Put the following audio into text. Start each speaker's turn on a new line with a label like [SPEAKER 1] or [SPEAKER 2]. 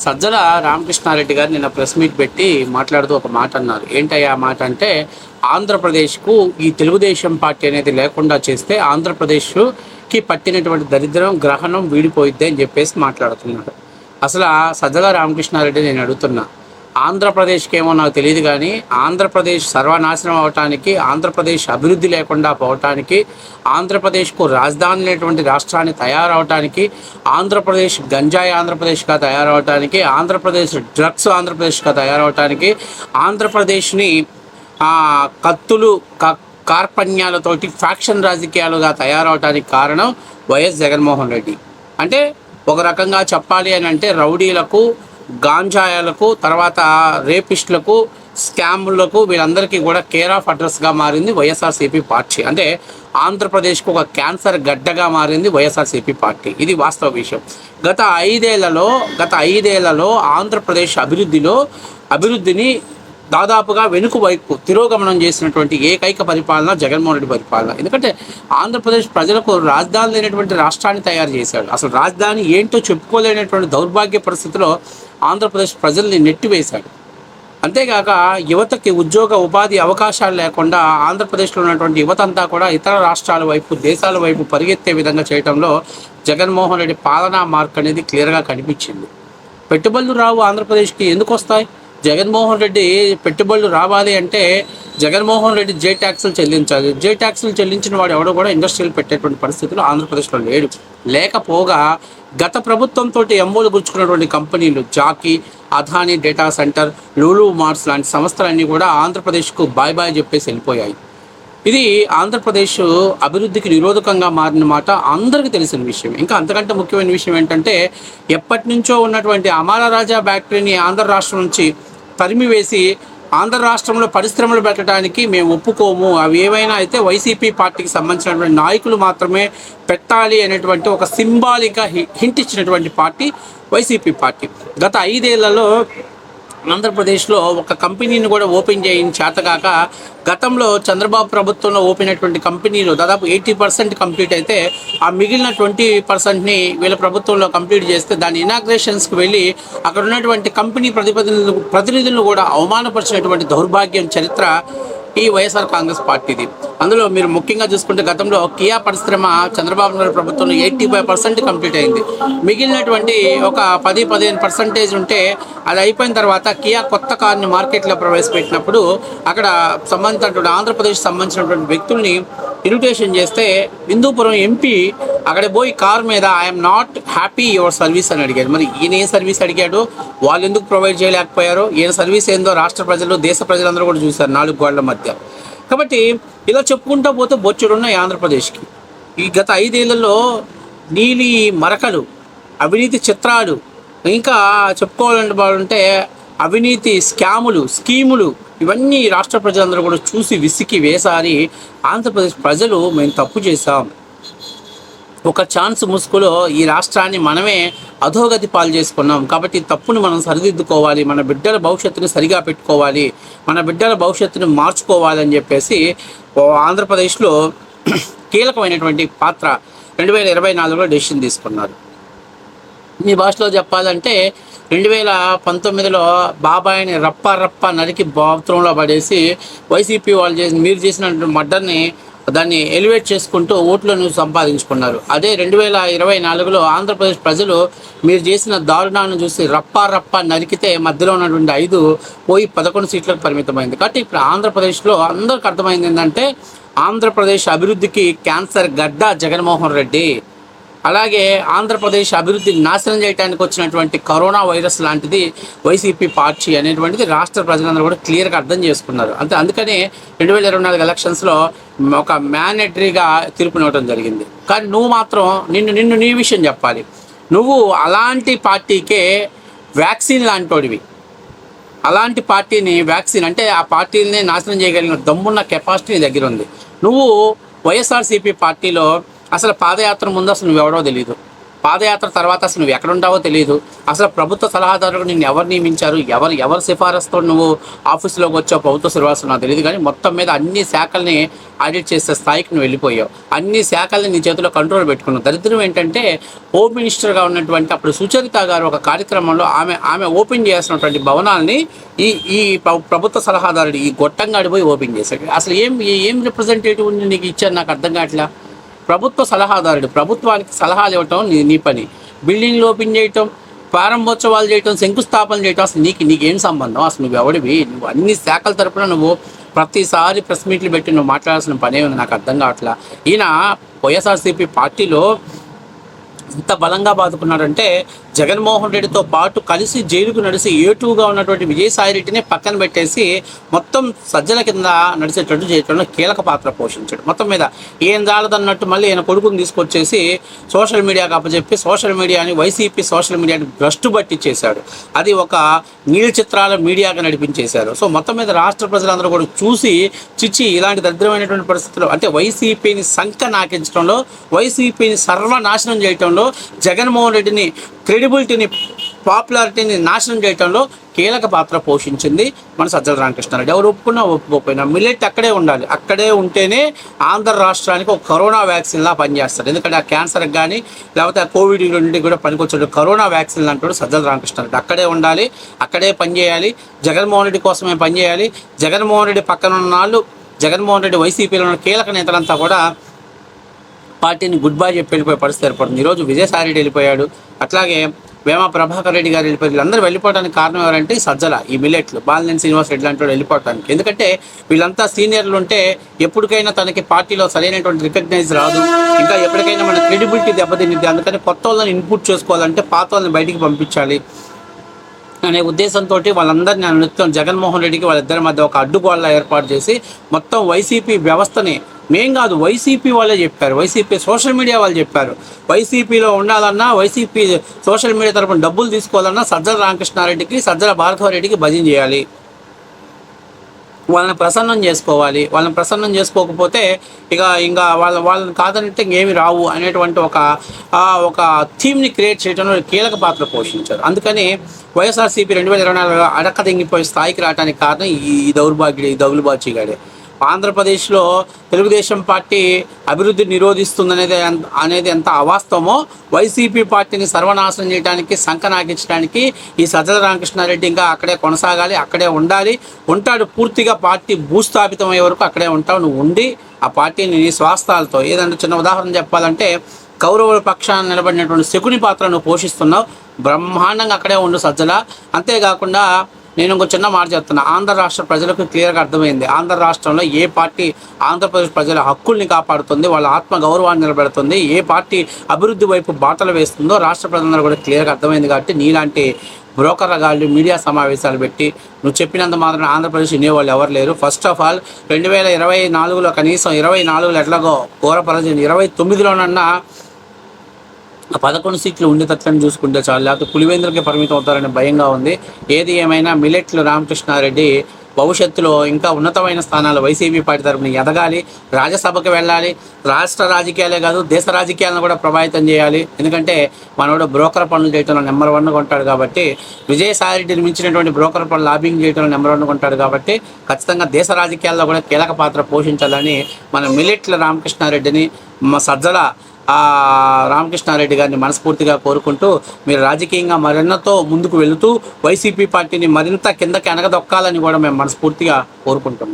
[SPEAKER 1] సజ్జల రామకృష్ణారెడ్డి గారు నిన్న press meet పెట్టి మాట్లాడుతూ ఒక మాట అన్నారు. ఏంటయ్యా ఆ మాట అంటే, ఆంధ్రప్రదేశ్కు ఈ తెలుగుదేశం పార్టీ అనేది లేకుండా చేస్తే ఆంధ్రప్రదేశ్కి పట్టినటువంటి దరిద్రం గ్రహణం వీడిపోయిద్ది అని చెప్పేసి మాట్లాడుతున్నాడు. అసలు ఆ సజ్జల రామకృష్ణారెడ్డి నేను అడుగుతున్నా, ఆంధ్రప్రదేశ్కి ఏమో నాకు తెలియదు కానీ ఆంధ్రప్రదేశ్ సర్వనాశనం అవటానికి, ఆంధ్రప్రదేశ్ అభివృద్ధి లేకుండా పోవటానికి, ఆంధ్రప్రదేశ్కు రాజధాని లేనటువంటి రాష్ట్రాన్ని తయారవటానికి, ఆంధ్రప్రదేశ్ గంజాయి ఆంధ్రప్రదేశ్గా తయారవటానికి, ఆంధ్రప్రదేశ్ డ్రగ్స్ ఆంధ్రప్రదేశ్గా తయారవటానికి, ఆంధ్రప్రదేశ్ని కత్తులు కార్పణ్యాలతోటి ఫ్యాక్షన్ రాజకీయాలుగా తయారవటానికి కారణం వైఎస్ జగన్మోహన్ రెడ్డి. అంటే ఒక రకంగా చెప్పాలి అని అంటే రౌడీలకు, గాంజాయాలకు, తర్వాత రేపిస్టులకు, స్కాములకు వీళ్ళందరికీ కూడా కేర్ ఆఫ్ అడ్రస్గా మారింది వైఎస్ఆర్సీపీ పార్టీ. అంటే ఆంధ్రప్రదేశ్కు ఒక క్యాన్సర్ గడ్డగా మారింది వైఎస్ఆర్సీపీ పార్టీ. ఇది వాస్తవ విషయం. గత ఐదేళ్లలో ఆంధ్రప్రదేశ్ అభివృద్ధిని దాదాపుగా వెనుక వైపు తిరోగమనం చేసినటువంటి ఏకైక పరిపాలన జగన్మోహన్ రెడ్డి పరిపాలన. ఎందుకంటే ఆంధ్రప్రదేశ్ ప్రజలకు రాజధాని లేనటువంటి రాష్ట్రాన్ని తయారు చేశాడు. అసలు రాజధాని ఏంటో చెప్పుకోలేనటువంటి దౌర్భాగ్య పరిస్థితిలో ఆంధ్రప్రదేశ్ ప్రజల్ని నెట్టివేశాడు. అంతేగాక యువతకి ఉద్యోగ ఉపాధి అవకాశాలు లేకుండా ఆంధ్రప్రదేశ్లో ఉన్నటువంటి యువత అంతా కూడా ఇతర రాష్ట్రాల వైపు, దేశాల వైపు పరిగెత్తే విధంగా చేయడంలో జగన్మోహన్ రెడ్డి పాలనా మార్క్ అనేది క్లియర్గా కనిపించింది. పెట్టుబడులు రావు ఆంధ్రప్రదేశ్కి. ఎందుకు వస్తాయి? జగన్మోహన్ రెడ్డి పెట్టుబడులు రావాలి అంటే జగన్మోహన్ రెడ్డి జే ట్యాక్సులు చెల్లించాలి. జే ట్యాక్సులు చెల్లించిన వాడు ఎవడో కూడా ఇండస్ట్రీలు పెట్టేటువంటి పరిస్థితులు ఆంధ్రప్రదేశ్లో లేడు. లేకపోగా గత ప్రభుత్వంతో ఎంఓలు గుర్చుకున్నటువంటి కంపెనీలు Jockey, Adani data centre, Lulu marts లాంటి సంస్థలన్నీ కూడా ఆంధ్రప్రదేశ్కు బాయ్ బాయ్ చెప్పేసి వెళ్ళిపోయాయి. ఇది ఆంధ్రప్రదేశ్ అభివృద్ధికి నిరోధకంగా మారిన మాట అందరికీ తెలిసిన విషయం. ఇంకా అంతకంటే ముఖ్యమైన విషయం ఏంటంటే, ఎప్పటి నుంచో ఉన్నటువంటి అమరా రాజా ఫ్యాక్టరీని ఆంధ్ర రాష్ట్రం నుంచి తరిమివేసి ఆంధ్ర రాష్ట్రంలో పరిశ్రమలు పెట్టడానికి మేము ఒప్పుకోము, అవి ఏవైనా అయితే వైసీపీ పార్టీకి సంబంధించినటువంటి నాయకులు మాత్రమే పెట్టాలి అనేటువంటి ఒక సింబాలిక్గా హింట్ ఇచ్చినటువంటి పార్టీ వైసీపీ పార్టీ. గత 5 ఏళ్లలో ఆంధ్రప్రదేశ్లో ఒక కంపెనీని కూడా ఓపెన్ చేయని చేతగాక గతంలో చంద్రబాబు ప్రభుత్వంలో ఓపెన్ అయినటువంటి కంపెనీలు దాదాపు 80% కంప్లీట్ అయితే ఆ మిగిలిన 20%ని వీళ్ళ ప్రభుత్వంలో కంప్లీట్ చేస్తే దాని ఇనాగ్రేషన్స్కి వెళ్ళి అక్కడ ఉన్నటువంటి కంపెనీ ప్రతినిధులను కూడా అవమానపరిచినటువంటి దౌర్భాగ్యం చరిత్ర ఈ వైఎస్ఆర్ కాంగ్రెస్ పార్టీది. అందులో మీరు ముఖ్యంగా చూసుకుంటే గతంలో కియా పరిశ్రమ చంద్రబాబు నాయుడు ప్రభుత్వంలో 85% కంప్లీట్ అయింది. మిగిలినటువంటి ఒక 10-15% ఉంటే అది అయిపోయిన తర్వాత కియా కొత్త కార్ని మార్కెట్లో ప్రవేశపెట్టినప్పుడు అక్కడ సంబంధించినటువంటి ఆంధ్రప్రదేశ్ సంబంధించినటువంటి వ్యక్తుల్ని ఇన్విటేషన్ చేస్తే హిందూపురం ఎంపీ అక్కడ పోయి కార్ మీద I'm not happy your service అని అడిగాడు. మరి ఈయన ఏ సర్వీస్ అడిగాడు, వాళ్ళు ఎందుకు ప్రొవైడ్ చేయలేకపోయారో, ఈయన సర్వీస్ ఏందో రాష్ట్ర ప్రజలు, దేశ ప్రజలందరూ కూడా చూశారు 4 గోడల మధ్య. కాబట్టి ఇలా చెప్పుకుంటూ పోతే బొచ్చుడున్నాయి ఆంధ్రప్రదేశ్కి. ఈ గత 5 ఏళ్లలో నీలి మరకలు, అవినీతి చిత్రాలు, ఇంకా చెప్పుకోవాలంటే అవినీతి స్కీములు ఇవన్నీ రాష్ట్ర ప్రజలందరూ కూడా చూసి విసికి వేసారి ఆంధ్రప్రదేశ్ ప్రజలు మేము తప్పు చేశాం, ఒక ఛాన్స్ ముసుగులో ఈ రాష్ట్రాన్ని మనమే అధోగతి పాలు చేసుకున్నాం, కాబట్టి తప్పుని మనం సరిదిద్దుకోవాలి, మన బిడ్డల భవిష్యత్తుని సరిగా పెట్టుకోవాలి, మన బిడ్డల భవిష్యత్తుని మార్చుకోవాలని చెప్పేసి ఆంధ్రప్రదేశ్లో కీలకమైనటువంటి పాత్ర 2024లో డెసిషన్ తీసుకున్నారు. మీ భాషలో చెప్పాలంటే 2019లో బాబాయిని రప్ప నరికి బాత్రూంలో పడేసి వైసీపీ వాళ్ళు మీరు చేసినటువంటి మర్డర్ని దాన్ని ఎలివేట్ చేసుకుంటూ ఓట్లను సంపాదించుకున్నారు. అదే 2024లో ఆంధ్రప్రదేశ్ ప్రజలు మీరు చేసిన దారుణాన్ని చూసి రప్ప నరికితే మధ్యలో ఉన్నటువంటి 5 పోయి 11 సీట్లకు పరిమితమైంది. కాబట్టి ఇప్పుడు ఆంధ్రప్రదేశ్లో అందరికి అర్థమైంది ఏంటంటే ఆంధ్రప్రదేశ్ అభివృద్ధికి క్యాన్సర్ గడ్డ జగన్మోహన్ రెడ్డి. అలాగే ఆంధ్రప్రదేశ్ అభివృద్ధిని నాశనం చేయడానికి వచ్చినటువంటి కరోనా వైరస్ లాంటిది వైసీపీ పార్టీ అనేటువంటిది రాష్ట్ర ప్రజలందరూ కూడా క్లియర్గా అర్థం చేసుకున్నారు. అందుకనే 2024 ఎలక్షన్స్లో ఒక మ్యాండేటరీగా తీర్పునివ్వడం జరిగింది. కానీ నువ్వు మాత్రం నీ విషయం చెప్పాలి. నువ్వు అలాంటి పార్టీకే వ్యాక్సిన్ లాంటివి, అలాంటి పార్టీని వ్యాక్సిన్ అంటే ఆ పార్టీని నాశనం చేయగలిగిన దమ్మున్న కెపాసిటీ దగ్గర ఉంది. నువ్వు వైఎస్ఆర్సీపీ పార్టీలో అసలు పాదయాత్ర ముందు అసలు నువ్వెవడో తెలియదు. పాదయాత్ర తర్వాత అసలు నువ్వు ఎక్కడుంటావో తెలియదు. అసలు ప్రభుత్వ సలహాదారుడు నిన్ను ఎవరు నియమించారు, ఎవరు సిఫారసుతో నువ్వు ఆఫీసులోకి వచ్చావు, ప్రభుత్వ సిఫారసు నాకు తెలియదు. కానీ మొత్తం మీద అన్ని శాఖల్ని ఆడిట్ చేసే స్థాయికి నువ్వు వెళ్ళిపోయావు. అన్ని శాఖల్ని నీ చేతిలో కంట్రోల్ పెట్టుకున్నావు. దరిద్రం ఏంటంటే హోమ్ మినిస్టర్గా ఉన్నటువంటి అప్పుడు సుచరిత గారు ఒక కార్యక్రమంలో ఆమె ఓపెన్ చేయాల్సినటువంటి భవనాల్ని ఈ ప్రభుత్వ సలహాదారుడు ఈ గొట్టంగాడి పోయి ఓపెన్ చేశాడు. అసలు ఏం రిప్రజెంటేటివ్ నీకు ఇచ్చారు నాకు అర్థం కావట్లా. ప్రభుత్వ సలహాదారుడు, ప్రభుత్వానికి సలహాలు ఇవ్వటం నీ పని. బిల్డింగ్లు ఓపెన్ చేయటం, ప్రారంభోత్సవాలు చేయటం, శంకుస్థాపన చేయటం, అసలు నీకేం సంబంధం? అసలు నువ్వు ఎవడివి? నువ్వు అన్ని శాఖల తరపున నువ్వు ప్రతిసారి ప్రెస్ మీట్లు పెట్టి నువ్వు మాట్లాడాల్సిన పనే ఉంది. నాకు అర్థం కావట్లా. ఈయన వైఎస్ఆర్సీపీ పార్టీలో ఇంత బలంగా బాదుకున్నాడంటే జగన్మోహన్ రెడ్డితో పాటు కలిసి జైలుకు నడిచి ఏటుగా ఉన్నటువంటి విజయసాయిరెడ్డిని పక్కన పెట్టేసి మొత్తం సజ్జల కింద నడిచేటట్టు చేయడంలో కీలక పాత్ర పోషించాడు. మొత్తం మీద ఏం జాలదన్నట్టు మళ్ళీ ఈయన కొడుకుని తీసుకొచ్చేసి సోషల్ మీడియాకి అప్పచెప్పి సోషల్ మీడియాని వైసీపీ సోషల్ మీడియాని భ్రష్టు పట్టించేశాడు. అది ఒక నీళ్ళ చిత్రాల మీడియాగా నడిపించేశారు. సో మొత్తం మీద రాష్ట్ర ప్రజలందరూ కూడా చూసి చిచ్చి ఇలాంటి దరిద్రమైనటువంటి పరిస్థితుల్లో అంటే వైసీపీని సంక నాకించడంలో, వైసీపీని సర్వనాశనం చేయడంలో, జగన్మోహన్ రెడ్డిని క్రెడిబిలిటీని, పాపులారిటీని నాశనం చేయడంలో కీలక పాత్ర పోషించింది మన సజ్జల రామకృష్ణారెడ్డి. ఎవరు ఒప్పుకున్నా ఒప్పుకోకపోయినా మిల్లెట్ అక్కడే ఉండాలి. అక్కడే ఉంటేనే ఆంధ్ర రాష్ట్రానికి ఒక కరోనా వ్యాక్సిన్లా పనిచేస్తారు. ఎందుకంటే ఆ క్యాన్సర్కి కానీ లేకపోతే ఆ కోవిడ్ నుండి కూడా పనికొచ్చాడు కరోనా వ్యాక్సిన్ అంటాడు సజ్జల రామకృష్ణారెడ్డి. అక్కడే ఉండాలి, అక్కడే పనిచేయాలి, జగన్మోహన్ రెడ్డి కోసమే పనిచేయాలి. జగన్మోహన్ రెడ్డి పక్కన ఉన్న వాళ్ళు, జగన్మోహన్ రెడ్డి వైసీపీలో ఉన్న కీలక నేతలంతా కూడా పార్టీని గుడ్ బై చెప్పి వెళ్ళిపోయే పరిస్థితి ఏర్పడుతుంది. ఈరోజు విజయసాయిరెడ్డి వెళ్ళిపోయాడు, అట్లాగే వేమా ప్రభాకర్ రెడ్డి గారు వెళ్ళిపోయారు. వీళ్ళందరూ వెళ్ళిపోవడానికి కారణం ఎవరంటే సజ్జల, ఈ మిల్లెట్లు, బాలినేని శ్రీనివాస్ రెడ్డి లాంటి వాళ్ళు వెళ్ళిపోవడానికి. ఎందుకంటే వీళ్ళంతా సీనియర్లు ఉంటే ఎప్పటికైనా తనకి పార్టీలో సరైనటువంటి రికగ్నైజ్ రాదు, ఇంకా ఎప్పటికైనా మన క్రెడిబిలిటీ దెబ్బతింది. అందుకని కొత్త వాళ్ళని ఇన్పుట్ చేసుకోవాలంటే పాత వాళ్ళని బయటికి పంపించాలి అనే ఉద్దేశంతో వాళ్ళందరినీ నిత్యం జగన్మోహన్ రెడ్డికి వాళ్ళిద్దరి మధ్య ఒక అడ్డుగోళ్ళ ఏర్పాటు చేసి మొత్తం వైసీపీ వ్యవస్థని, మేం కాదు వైసీపీ వాళ్ళే చెప్పారు, వైసీపీ సోషల్ మీడియా వాళ్ళు చెప్పారు, వైసీపీలో ఉండాలన్నా, వైసీపీ సోషల్ మీడియా తరపున డబ్బులు తీసుకోవాలన్నా సజ్జల రామకృష్ణారెడ్డికి, సజ్జల భార్గవరెడ్డికి భజన చేయాలి, వాళ్ళని ప్రసన్నం చేసుకోవాలి. వాళ్ళని ప్రసన్నం చేసుకోకపోతే ఇంకా వాళ్ళని కాదంటే ఇంకేమి రావు అనేటువంటి ఒక థీమ్ని క్రియేట్ చేయడంలో కీలక పాత్ర పోషించారు. అందుకని వైఎస్ఆర్సీపీ 2024 అడక్క తెంగిపోయే స్థాయికి రావడానికి కారణం ఈ దౌర్బాగ్యగాడే. ఆంధ్రప్రదేశ్లో తెలుగుదేశం పార్టీ అభివృద్ధి నిరోధిస్తుందనేది ఎంత అవాస్తవమో, వైసీపీ పార్టీని సర్వనాశనం చేయడానికి, సంకనాగించడానికి ఈ సజ్జల రామకృష్ణారెడ్డి ఇంకా అక్కడే కొనసాగాలి, అక్కడే ఉంటాడు. పూర్తిగా పార్టీ భూస్థాపితం అయ్యే వరకు అక్కడే ఉంటావు. నువ్వు ఉండి ఆ పార్టీని నీ స్వాస్థాలతో, ఏదంటే చిన్న ఉదాహరణ చెప్పాలంటే కౌరవుల పక్షాన్ని నిలబడినటువంటి శకుని పాత్ర నువ్వు పోషిస్తున్నావు. బ్రహ్మాండంగా అక్కడే ఉండు సజ్జల. అంతేకాకుండా నేను ఇంకో చిన్న మాట చెప్తున్నా, ఆంధ్ర రాష్ట్ర ప్రజలకు క్లియర్గా అర్థమైంది. ఆంధ్ర రాష్ట్రంలో ఏ పార్టీ ఆంధ్రప్రదేశ్ ప్రజల హక్కుల్ని కాపాడుతుంది, వాళ్ళ ఆత్మ గౌరవాన్ని నిలబెడుతుంది, ఏ పార్టీ అభివృద్ధి వైపు బాటలు వేస్తుందో రాష్ట్ర ప్రజలందరూ కూడా క్లియర్గా అర్థమైంది. కాబట్టి నీలాంటి బ్రోకర్ గాళ్ళు మీడియా సమావేశాలు పెట్టి నువ్వు చెప్పినంత మాత్రం ఆంధ్రప్రదేశ్ వినేవాళ్ళు ఎవరు లేరు. ఫస్ట్ ఆఫ్ ఆల్ 2024లో కనీసం 24లో ఎట్లాగో ఘోరపరచని 29లోనన్నా 11 సీట్లు ఉండేటట్లని చూసుకుంటే చాలు, లేకపోతే పులివెందులకి పరిమితం అవుతారనే భయంగా ఉంది. ఏది ఏమైనా మిల్లెట్లు రామకృష్ణారెడ్డి భవిష్యత్తులో ఇంకా ఉన్నతమైన స్థానాలు వైసీపీ పార్టీ తరపున ఎదగాలి, రాజ్యసభకు వెళ్ళాలి, రాష్ట్ర రాజకీయాలే కాదు దేశ రాజకీయాలను కూడా ప్రభావితం చేయాలి. ఎందుకంటే మనోడు బ్రోకర్ పనులు చేయడంలో నెంబర్ 1గా ఉంటాడు కాబట్టి, విజయసాయిరెడ్డిని మించినటువంటి బ్రోకర్ పనులు లాబింగ్ చేయడంలో నెంబర్ 1గా ఉంటాడు కాబట్టి ఖచ్చితంగా దేశ రాజకీయాల్లో కూడా కీలక పాత్ర పోషించాలని మన మిల్లెట్ల రామకృష్ణారెడ్డిని, మా సజ్జల రామకృష్ణారెడ్డి గారిని మనస్ఫూర్తిగా కోరుకుంటూ, మీరు రాజకీయంగా మరెన్నతో ముందుకు వెళుతూ వైసీపీ పార్టీని మరింత కిందకి అనగదొక్కాలని కూడా మేము మనస్ఫూర్తిగా కోరుకుంటున్నాం.